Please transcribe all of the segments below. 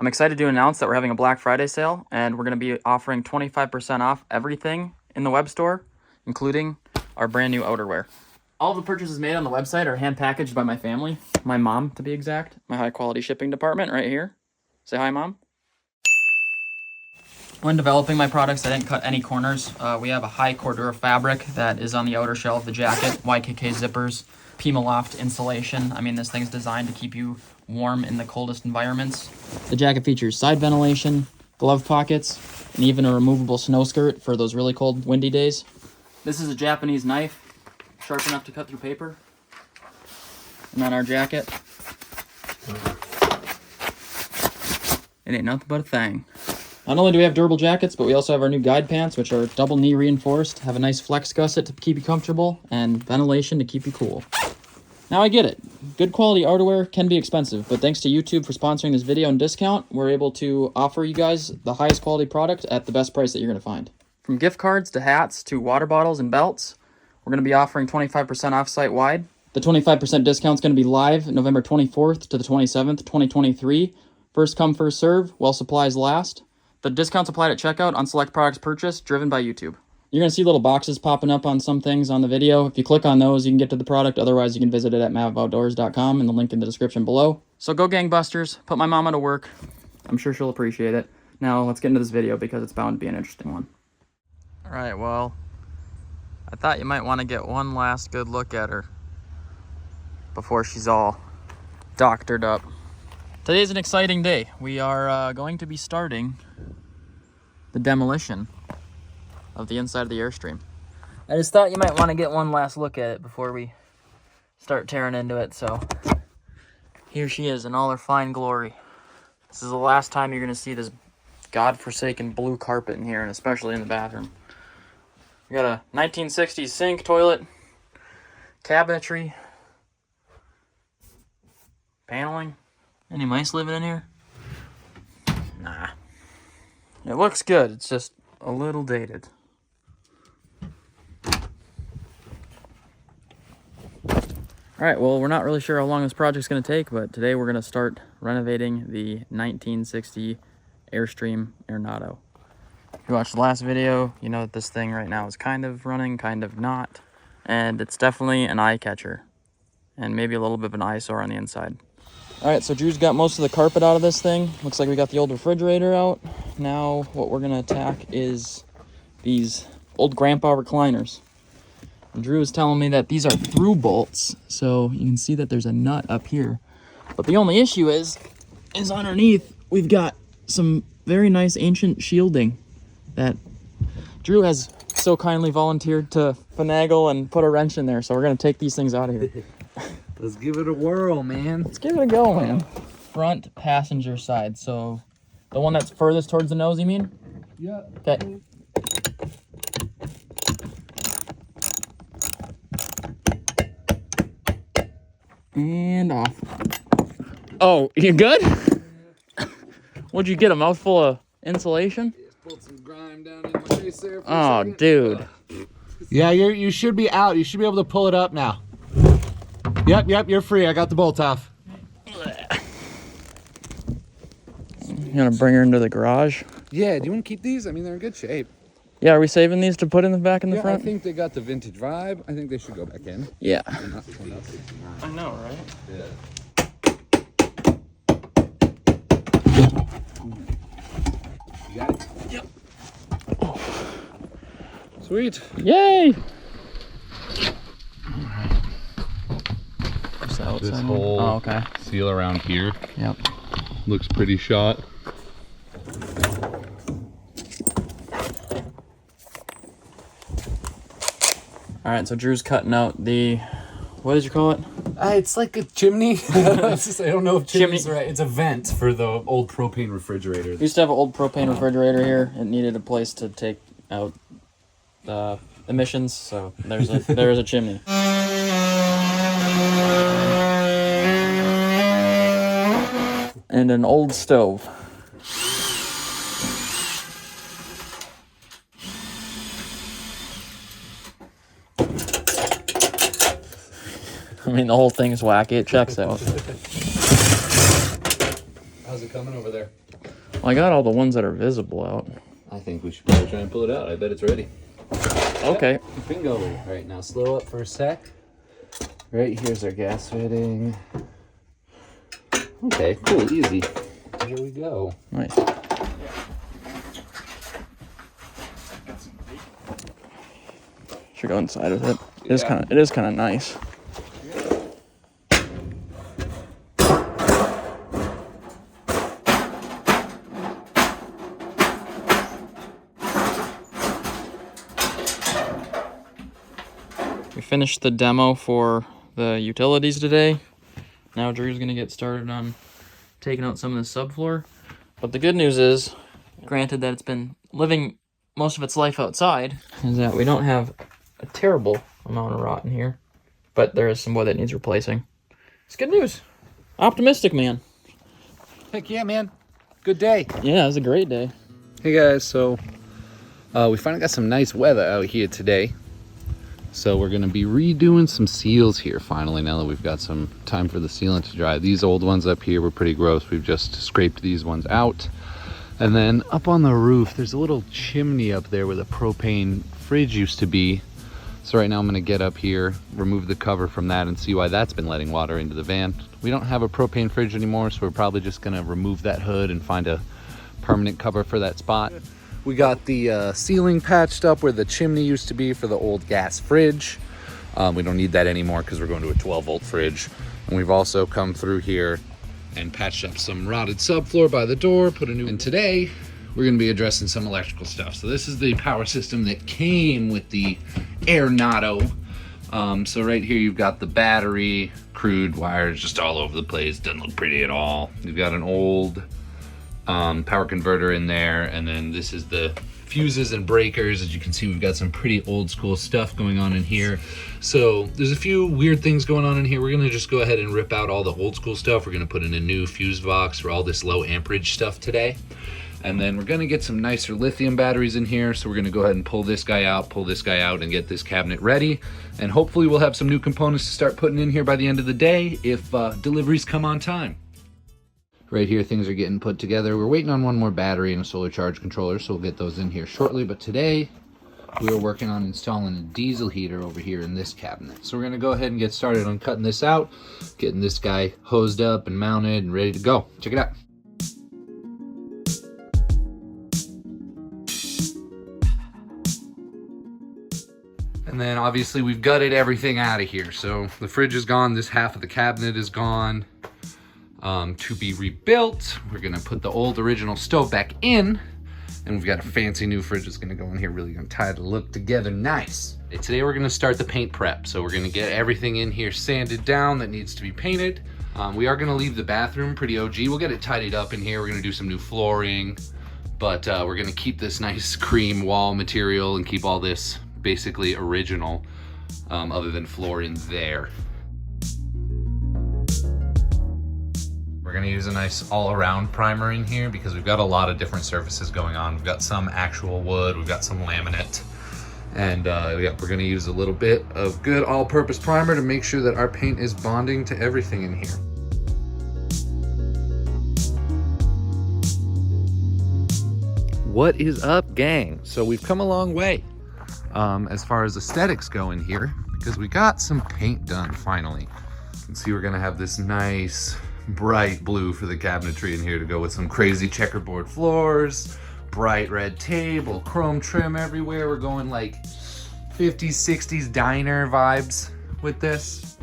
I'm excited to announce that we're having a Black Friday sale, and we're going to be offering 25% off everything in the web store, including our brand new outerwear. All the purchases made on the website are hand packaged by my family, my mom to be exact, my high quality shipping department right here. Say hi, Mom. When developing my products, I didn't cut any corners. We have a high Cordura fabric that is on the outer shell of the jacket, YKK zippers, Pima Loft insulation. I mean, this thing's designed to keep you warm in the coldest environments. The jacket features side ventilation, glove pockets, and even a removable snow skirt for those really cold, windy days. This is a Japanese knife, sharp enough to cut through paper. And on our jacket, it ain't nothing but a thing. Not only do we have durable jackets, but we also have our new guide pants, which are double knee reinforced, have a nice flex gusset to keep you comfortable, and ventilation to keep you cool. Now I get it. Good quality outerwear can be expensive, but thanks to YouTube for sponsoring this video and discount, we're able to offer you guys the highest quality product at the best price that you're going to find. From gift cards to hats to water bottles and belts, we're going to be offering 25% off site-wide. The 25% discount is going to be live November 24th to the 27th, 2023. First come, first serve, while supplies last. The discounts applied at checkout on select products purchased, driven by YouTube. You're going to see little boxes popping up on some things on the video. If you click on those, you can get to the product. Otherwise, you can visit it at mavoutdoors.com and the link in the description below. So go gangbusters, put my mama to work. I'm sure she'll appreciate it. Now let's get into this video because it's bound to be an interesting one. All right, well, I thought you might want to get one last good look at her before she's all doctored up. Today's an exciting day. We are going to be starting the demolition of the inside of the Airstream. I just thought you might want to get one last look at it before we start tearing into it, so here she is in all her fine glory. This is the last time you're going to see this godforsaken blue carpet in here, and especially in the bathroom. We got a 1960s sink, toilet, cabinetry, paneling. Any mice living in here? Nah. It looks good, it's just a little dated. Alright, well, we're not really sure how long this project's going to take, but today we're going to start renovating the 1960 Airstream Arenado. If you watched the last video, you know that this thing right now is kind of running, kind of not. And it's definitely an eye catcher. And maybe a little bit of an eyesore on the inside. Alright, so Drew's got most of the carpet out of this thing. Looks like we got the old refrigerator out. Now what we're going to attack is these old grandpa recliners. And Drew is telling me that these are through bolts, so you can see that there's a nut up here. But the only issue is underneath we've got some very nice ancient shielding that Drew has so kindly volunteered to finagle and put a wrench in there. So we're going to take these things out of here. Let's give it a whirl, man. Let's give it a go, man. Front passenger side, so the one that's furthest towards the nose, you mean? Yeah. Okay. And off. Oh, you good? What'd you get, a mouthful of insulation? Just pulled some grime down in my face there for Oh, a second. dude. Yeah, you should be out. You should be able to pull it up now. Yep, you're free. I got the bolt off. You gonna bring her into the garage? Yeah, do you want to keep these? I mean, they're in good shape. Yeah, are we saving these to put in the back in the Yeah, front? I think they got the vintage vibe. I think they should go back in. Yeah. They're not torn up. I know, right? Yeah. You got it? Yep. Sweet. Yay! This whole okay. seal around here Yep. looks pretty shot. Alright, so Drew's cutting out the, what did you call it? It's like a chimney. I don't know if chimney's Chimney. right. It's a vent for the old propane refrigerator. We used to have an old propane refrigerator here. It needed a place to take out the emissions, so there's a chimney. And an old stove. I mean, the whole thing's wacky. It checks out. How's it coming over there? Well, I got all the ones that are visible out. I think we should probably try and pull it out. I bet it's ready. Okay. Yep, bingo. All right, now slow up for a sec. Right, here's our gas fitting. Okay, cool, easy. Here we go. Nice. Should go inside with it. It is kind of nice. We finished the demo for the utilities today. Now Drew's gonna get started on taking out some of the subfloor. But the good news is, granted that it's been living most of its life outside, is that we don't have a terrible amount of rot in here. But there is some wood that needs replacing. It's good news. Optimistic, man. Heck yeah, man. Good day. Yeah, it was a great day. Hey guys, so we finally got some nice weather out here today. So we're gonna be redoing some seals here finally, now that we've got some time for the sealant to dry. These old ones up here were pretty gross. We've just scraped these ones out. And then up on the roof, there's a little chimney up there where the propane fridge used to be. So right now I'm gonna get up here, remove the cover from that and see why that's been letting water into the van. We don't have a propane fridge anymore, so we're probably just gonna remove that hood and find a permanent cover for that spot. We got the ceiling patched up where the chimney used to be for the old gas fridge. We don't need that anymore because we're going to a 12-volt fridge. And we've also come through here and patched up some rotted subfloor by the door, put a new. And today we're going to be addressing some electrical stuff. So this is the power system that came with the Airstream. So right here you've got the battery, crude wires just all over the place. Doesn't look pretty at all. You've got an old power converter in there, and then this is the fuses and breakers. As you can see, we've got some pretty old school stuff going on in here. So there's a few weird things going on in here. We're gonna just go ahead and rip out all the old school stuff. We're gonna put in a new fuse box for all this low amperage stuff today. And then we're gonna get some nicer lithium batteries in here. So we're gonna go ahead and pull this guy out, and get this cabinet ready. And hopefully we'll have some new components to start putting in here by the end of the day if deliveries come on time. Right here, things are getting put together. We're waiting on one more battery and a solar charge controller, so we'll get those in here shortly. But today, we are working on installing a diesel heater over here in this cabinet. So we're gonna go ahead and get started on cutting this out, getting this guy hosed up and mounted and ready to go. Check it out. And then obviously we've gutted everything out of here. So the fridge is gone, this half of the cabinet is gone. To be rebuilt, we're gonna put the old original stove back in, and we've got a fancy new fridge that's gonna go in here, really gonna tie the look together nice. Today we're gonna start the paint prep. So we're gonna get everything in here sanded down that needs to be painted. We are gonna leave the bathroom pretty OG. We'll get it tidied up in here. We're gonna do some new flooring, but we're gonna keep this nice cream wall material and keep all this basically original, other than floor in there. We're gonna use a nice all-around primer in here because we've got a lot of different surfaces going on. We've got some actual wood, we've got some laminate, and yeah, we're gonna use a little bit of good all-purpose primer to make sure that our paint is bonding to everything in here. What is up, gang? So we've come a long way as far as aesthetics go in here because we got some paint done finally. You can see we're gonna have this nice bright blue for the cabinetry in here to go with some crazy checkerboard floors, bright red table, chrome trim everywhere. We're going like 50s, 60s diner vibes with this.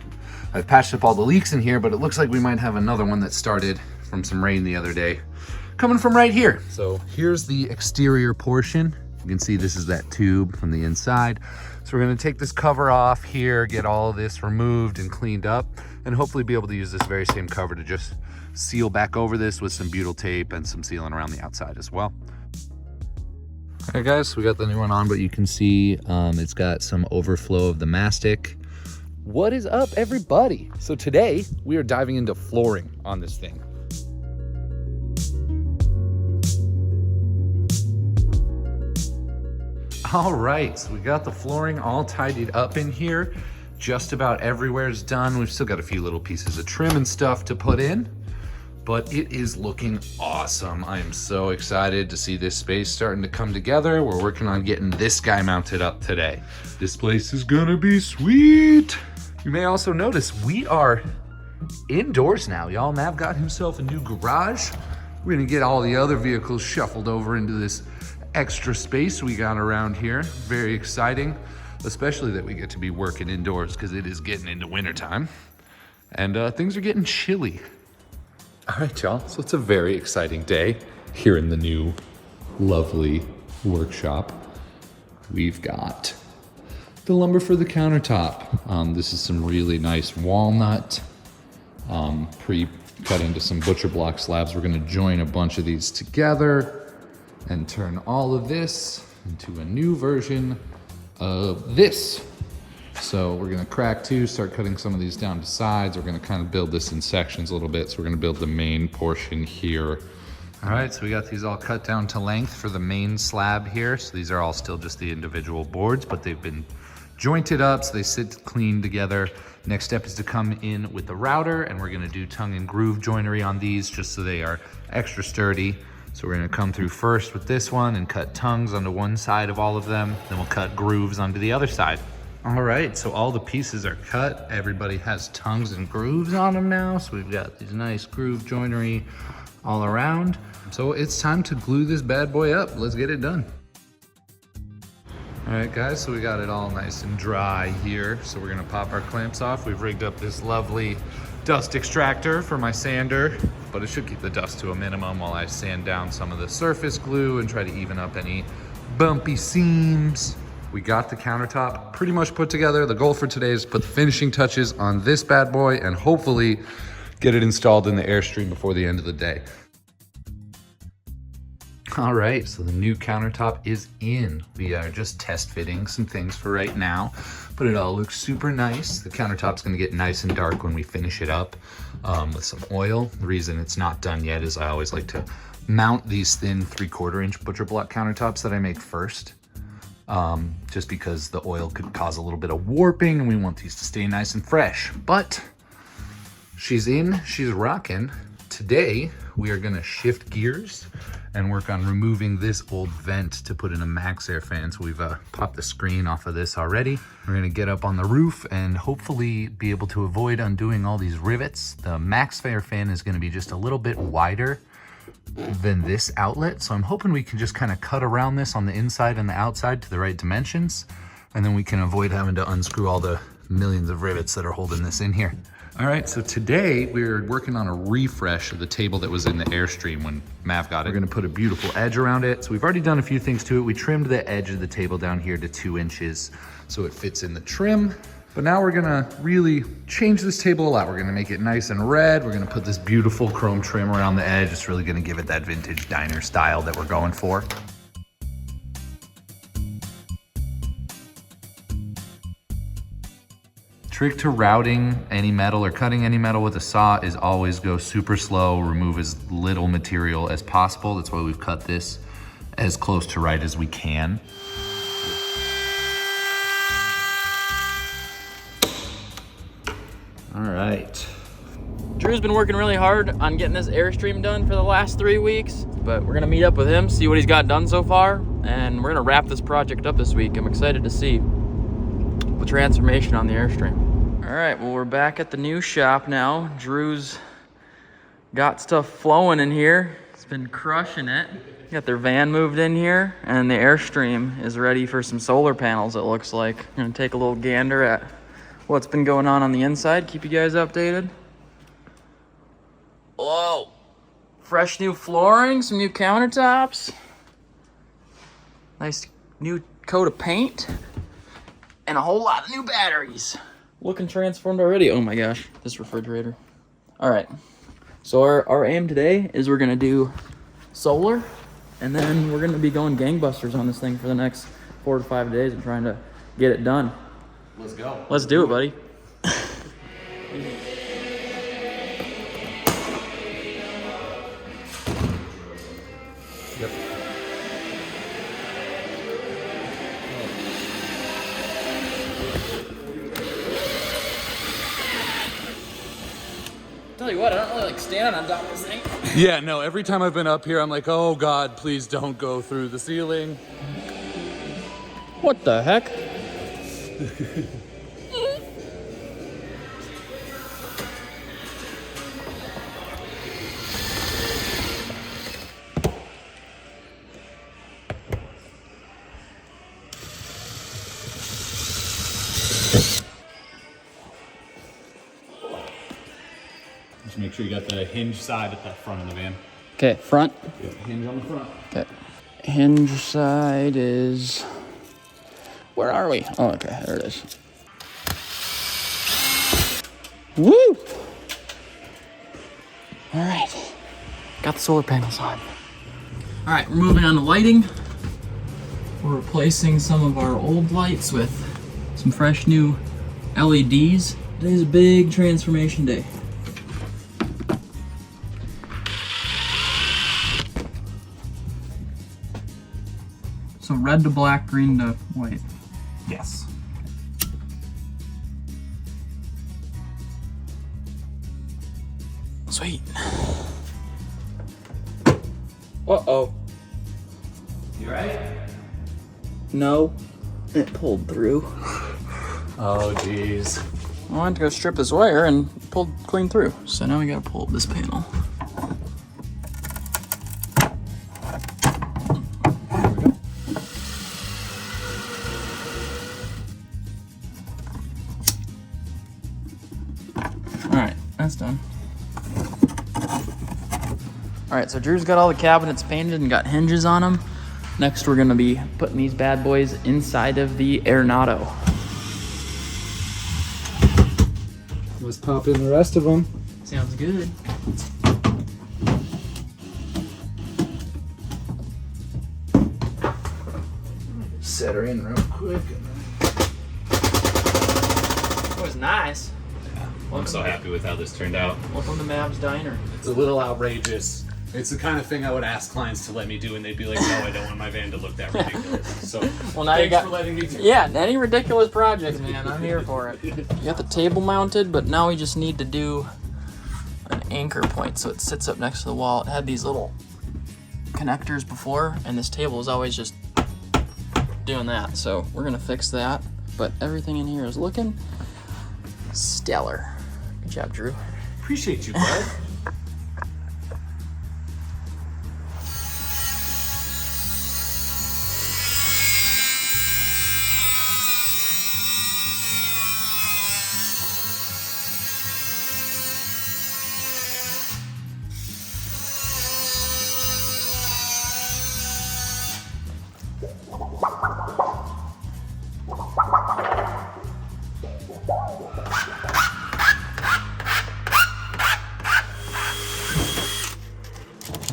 I've patched up all the leaks in here, but it looks like we might have another one that started from some rain the other day coming from right here. So here's the exterior portion. You can see this is that tube from the inside. So we're gonna take this cover off here, get all of this removed and cleaned up, and hopefully be able to use this very same cover to just seal back over this with some butyl tape and some sealant around the outside as well. All right guys, so we got the new one on, but you can see it's got some overflow of the mastic. What is up, everybody? So today we are diving into flooring on this thing. All right, so we got the flooring all tidied up in here. Just about everywhere is done. We've still got a few little pieces of trim and stuff to put in, but it is looking awesome. I am so excited to see this space starting to come together. We're working on getting this guy mounted up today. This place is gonna be sweet. You may also notice we are indoors now, y'all. Mav got himself a new garage. We're gonna get all the other vehicles shuffled over into this extra space we got around here. Very exciting, especially that we get to be working indoors because it is getting into wintertime and things are getting chilly. All right, y'all, so it's a very exciting day here in the new lovely workshop. We've got the lumber for the countertop. This is some really nice walnut, pre-cut into some butcher block slabs. We're gonna join a bunch of these together and turn all of this into a new version of this. So we're gonna crack two, start cutting some of these down to sides. We're gonna kind of build this in sections a little bit. So we're gonna build the main portion here. All right, so we got these all cut down to length for the main slab here. So these are all still just the individual boards, but they've been jointed up so they sit clean together. Next step is to come in with the router, and we're gonna do tongue and groove joinery on these just so they are extra sturdy. So we're gonna come through first with this one and cut tongues onto one side of all of them. Then we'll cut grooves onto the other side. All right, so all the pieces are cut. Everybody has tongues and grooves on them now. So we've got these nice groove joinery all around. So it's time to glue this bad boy up. Let's get it done. All right, guys, so we got it all nice and dry here. So we're gonna pop our clamps off. We've rigged up this lovely dust extractor for my sander, but it should keep the dust to a minimum while I sand down some of the surface glue and try to even up any bumpy seams. We got the countertop pretty much put together. The goal for today is to put the finishing touches on this bad boy and hopefully get it installed in the Airstream before the end of the day. All right, so the new countertop is in. We are just test fitting some things for right now, but it all looks super nice. The countertop's gonna get nice and dark when we finish it up with some oil. The reason it's not done yet is I always like to mount these thin 3/4 inch butcher block countertops that I make first. Just because the oil could cause a little bit of warping and we want these to stay nice and fresh. But she's in, she's rocking. Today, we are gonna shift gears and work on removing this old vent to put in a max air fan. So we've popped the screen off of this already. We're gonna get up on the roof and hopefully be able to avoid undoing all these rivets. The max air fan is gonna be just a little bit wider than this outlet. So I'm hoping we can just kind of cut around this on the inside and the outside to the right dimensions. And then we can avoid having to unscrew all the millions of rivets that are holding this in here. All right, so today we're working on a refresh of the table that was in the Airstream when Mav got it. We're gonna put a beautiful edge around it. So we've already done a few things to it. We trimmed the edge of the table down here to 2 inches so it fits in the trim. But now we're gonna really change this table a lot. We're gonna make it nice and red. We're gonna put this beautiful chrome trim around the edge. It's really gonna give it that vintage diner style that we're going for. Trick to routing any metal or cutting any metal with a saw is always go super slow, remove as little material as possible. That's why we've cut this as close to right as we can. All right. Drew's been working really hard on getting this Airstream done for the last 3 weeks, but we're gonna meet up with him, see what he's got done so far, and we're gonna wrap this project up this week. I'm excited to see the transformation on the Airstream. All right, well, we're back at the new shop now. Drew's got stuff flowing in here. He's been crushing it. Got their van moved in here, and the Airstream is ready for some solar panels, it looks like. I'm gonna take a little gander at what's been going on the inside, keep you guys updated. Whoa, fresh new flooring, some new countertops, nice new coat of paint, and a whole lot of new batteries. Looking transformed already. Oh my gosh, this refrigerator. All right, so our aim today is we're gonna do solar, and then we're gonna be going gangbusters on this thing for the next 4 to 5 days and trying to get it done. Let's go. Let's do it, buddy. Yep. tell you what, I don't really like standing on top of this thing. Yeah, no, every time I've been up here, I'm like, oh God, please don't go through the ceiling. What the heck? Just make sure you got the hinge side at the front of the van. Okay, front. Yeah, hinge on the front. Okay. Hinge side is... Where are we? Oh, okay, there it is. Woo! All right. Got the solar panels on. All right, we're moving on to lighting. We're replacing some of our old lights with some fresh new LEDs. Today's a big transformation day. So red to black, green to white. Yes. Sweet. Uh-oh. You right? No, it pulled through. Oh, geez. I wanted to go strip this wire and pulled clean through. So now we gotta pull up this panel. Alright, that's done. Alright, so Drew's got all the cabinets painted and got hinges on them. Next we're gonna be putting these bad boys inside of the Airnado. Let's pop in the rest of them. Sounds good. Set her in real quick. It was nice. I'm so happy with how this turned out. Welcome to Mav's Diner. It's a little outrageous. It's the kind of thing I would ask clients to let me do, and they'd be like, no, I don't want my van to look that ridiculous. So, Well, now thanks you got, for letting me do it. yeah, any ridiculous projects, man. I'm here for it. You got the table mounted, but now we just need to do an anchor point so it sits up next to the wall. It had these little connectors before, and this table was always just doing that. So we're gonna fix that, but everything in here is looking stellar. Good job, Drew. Appreciate you, bud.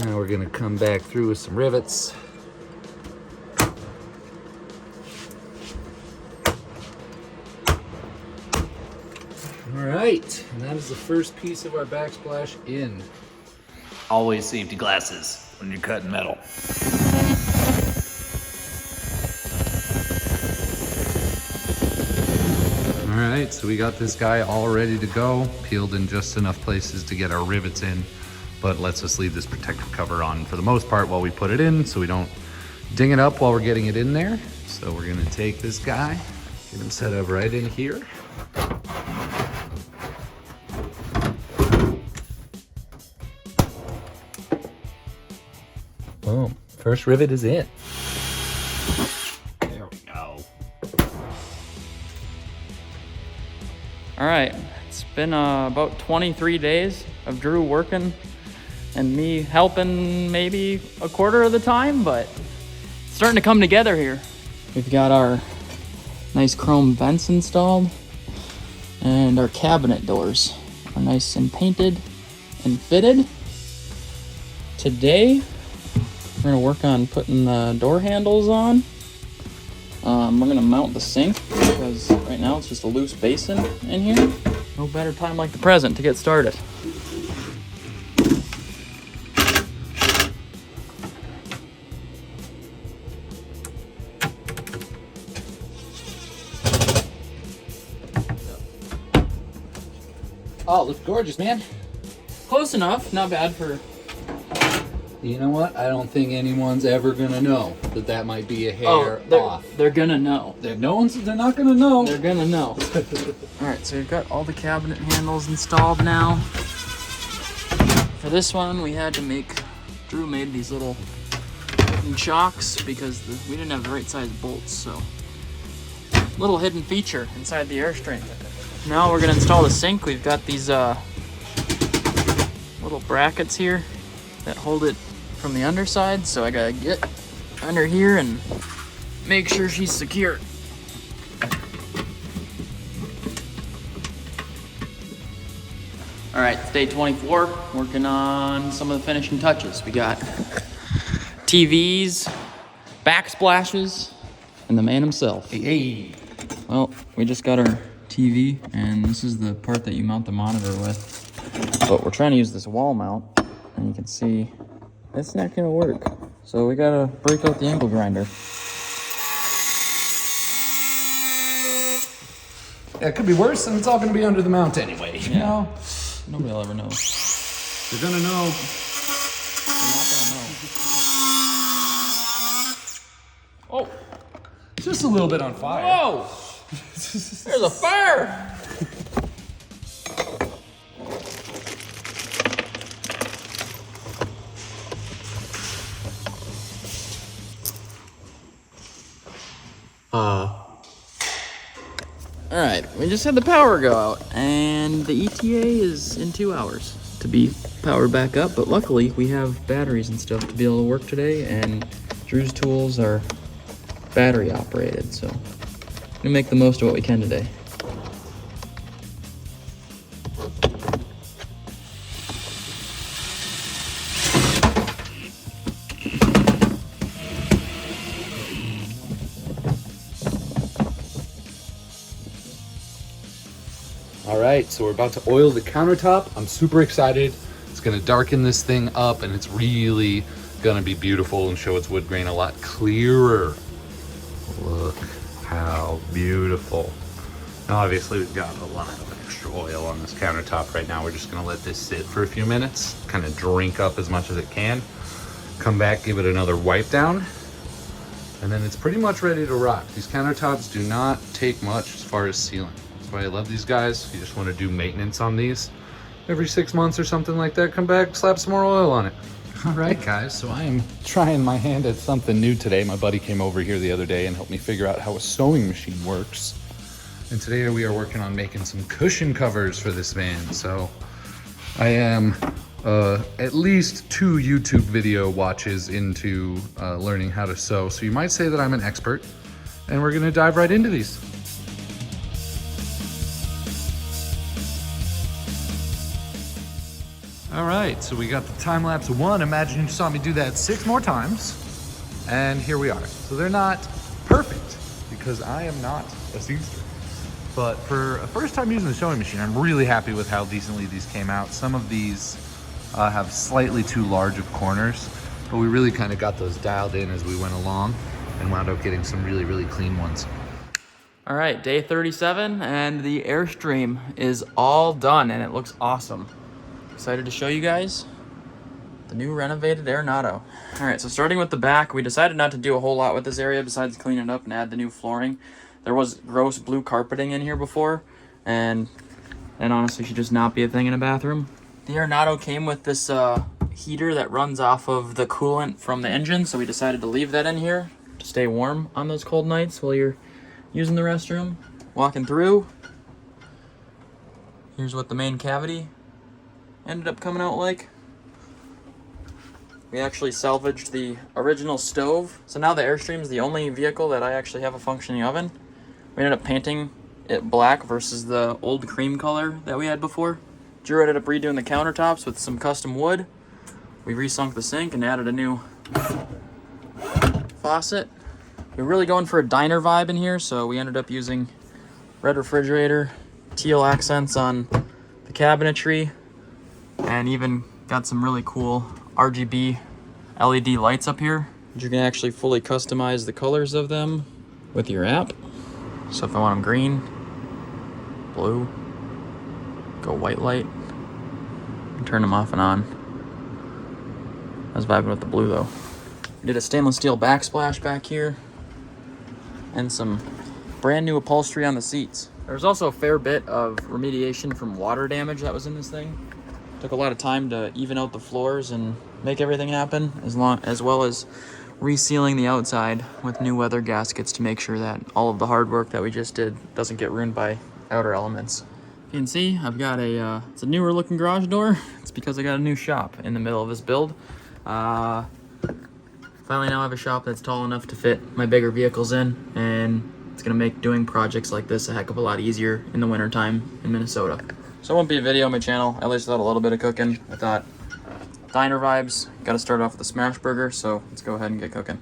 Now we're gonna come back through with some rivets. All right, and that is the first piece of our backsplash in. Always safety glasses when you're cutting metal. All right, so we got this guy all ready to go, peeled in just enough places to get our rivets in, but lets us leave this protective cover on for the most part while we put it in so we don't ding it up while we're getting it in there. So we're gonna take this guy, get him set up right in here. Boom, first rivet is in. There we go. All right, it's been about 23 days of Drew working and me helping maybe a quarter of the time, but it's starting to come together here. We've got our nice chrome vents installed and our cabinet doors are nice and painted and fitted. Today, we're gonna work on putting the door handles on. We're gonna mount the sink because right now it's just a loose basin in here. No better time like the present to get started. Oh, looks gorgeous, man. Close enough, not bad for... You know what? I don't think anyone's ever gonna know that might be a hair off. They're gonna know. They're not gonna know. They're gonna know. Alright, so we've got all the cabinet handles installed now. For this one, we had to make... Drew made these little hidden chocks because we didn't have the right size bolts, so... Little hidden feature inside the Airstream. Now we're gonna install the sink. We've got these little brackets here that hold it from the underside, so I gotta get under here and make sure she's secure. All right, it's day 24, working on some of the finishing touches. We got TVs, backsplashes, and the man himself. Hey. Well, we just got our TV, and this is the part that you mount the monitor with. But we're trying to use this wall mount, and you can see it's not gonna work. So we gotta break out the angle grinder. Yeah, it could be worse, and it's all gonna be under the mount anyway. You know? Nobody will ever know. They're gonna know. They're not gonna know. Oh! Just a little bit on fire. Whoa! There's a fire! Alright, we just had the power go out, and the ETA is in 2 hours to be powered back up, but luckily we have batteries and stuff to be able to work today, and Drew's tools are battery operated, so we're gonna make the most of what we can today. All right, so we're about to oil the countertop. I'm super excited. It's gonna darken this thing up, and it's really gonna be beautiful and show its wood grain a lot clearer. Look how beautiful. Now obviously we've got a lot of extra oil on this countertop right now. We're just gonna let this sit for a few minutes, kind of drink up as much as it can. Come back, give it another wipe down, and then it's pretty much ready to rock. These countertops do not take much as far as sealing. That's why I love these guys. You just want to do maintenance on these every 6 months or something like that. Come back, slap some more oil on it. All right, guys, so I am trying my hand at something new today. My buddy came over here the other day and helped me figure out how a sewing machine works. And today we are working on making some cushion covers for this van. So I am at least 2 YouTube video watches into learning how to sew. So you might say that I'm an expert, and we're gonna dive right into these. All right, so we got the time-lapse 1. Imagine you saw me do that 6 more times, and here we are. So they're not perfect, because I am not a seamster. But for a first time using the sewing machine, I'm really happy with how decently these came out. Some of these have slightly too large of corners, but we really kind of got those dialed in as we went along and wound up getting some really, really clean ones. All right, day 37, and the Airstream is all done, and it looks awesome. Excited to show you guys the new renovated Airnado. All right, so starting with the back, we decided not to do a whole lot with this area besides clean it up and add the new flooring. There was gross blue carpeting in here before, and honestly should just not be a thing in a bathroom. The Airnado came with this heater that runs off of the coolant from the engine, so we decided to leave that in here to stay warm on those cold nights while you're using the restroom. Walking through, here's what the main cavity ended up coming out like. We actually salvaged the original stove, so now the Airstream is the only vehicle that I actually have a functioning oven. We ended up painting it black versus the old cream color that we had before. Drew ended up redoing the countertops with some custom wood. We resunk the sink and added a new faucet. We're really going for a diner vibe in here, so we ended up using red refrigerator, teal accents on the cabinetry, and even got some really cool RGB LED lights up here. You can actually fully customize the colors of them with your app. So if I want them green, blue, go white light. turn them off and on. I was vibing with the blue though. Did a stainless steel backsplash back here. And some brand new upholstery on the seats. There's also a fair bit of remediation from water damage that was in this thing. Took a lot of time to even out the floors and make everything happen, as well as resealing the outside with new weather gaskets to make sure that all of the hard work that we just did doesn't get ruined by outer elements. You can see I've got it's a newer looking garage door. It's because I got a new shop in the middle of this build. Finally now I have a shop that's tall enough to fit my bigger vehicles in, and it's gonna make doing projects like this a heck of a lot easier in the wintertime in Minnesota. So it won't be a video on my channel. I least thought a little bit of cooking. I thought diner vibes, gotta start off with a smash burger, so let's go ahead and get cooking.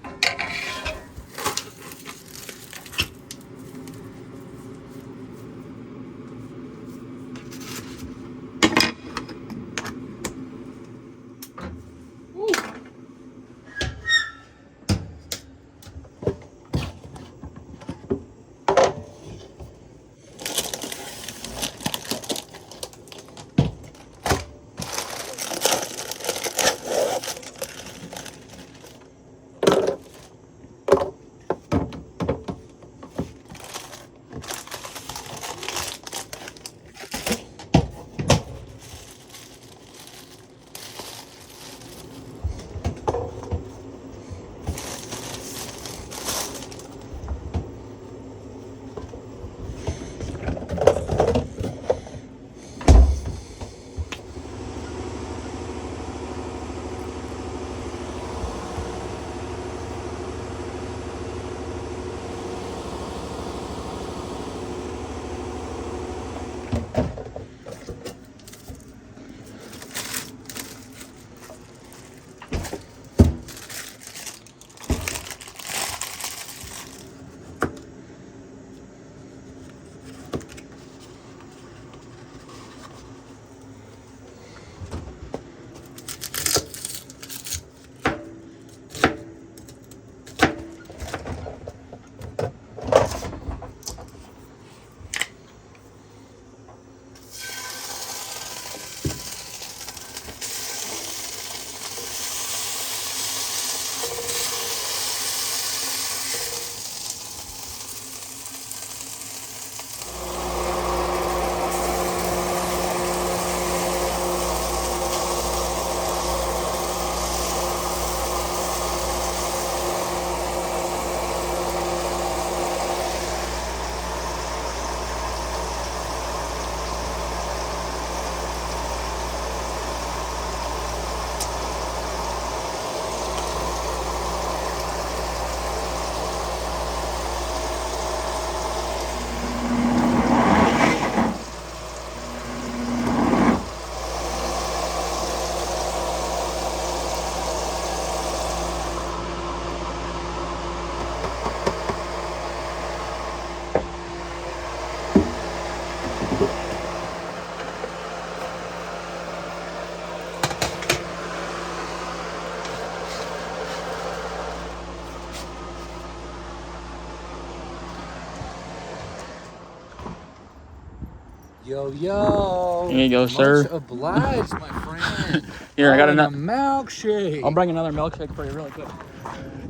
Yo, yo. Here you go, sir. Much obliged, my friend. Here, I got a another milkshake. I'll bring another milkshake for you really quick.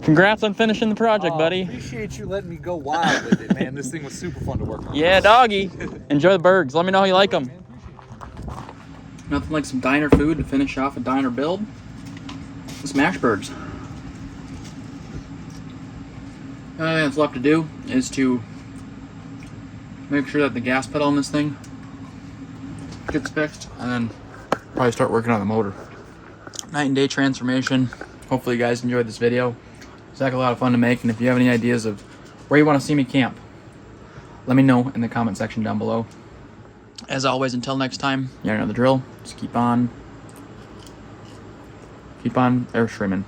Congrats on finishing the project, buddy. Appreciate you letting me go wild with it, man. This thing was super fun to work on. Yeah, doggy. Enjoy the burgers. Let me know how you like them. Nothing like some diner food to finish off a diner build. Smash burgers. The only thing that's left to do is to make sure that the gas pedal in this thing gets fixed, and then probably start working on the motor. Night and day transformation. Hopefully you guys enjoyed this video. It's like a lot of fun to make, and if you have any ideas of where you want to see me camp, let me know in the comment section down below. As always, until next time, you know the drill. Just keep on airstreaming.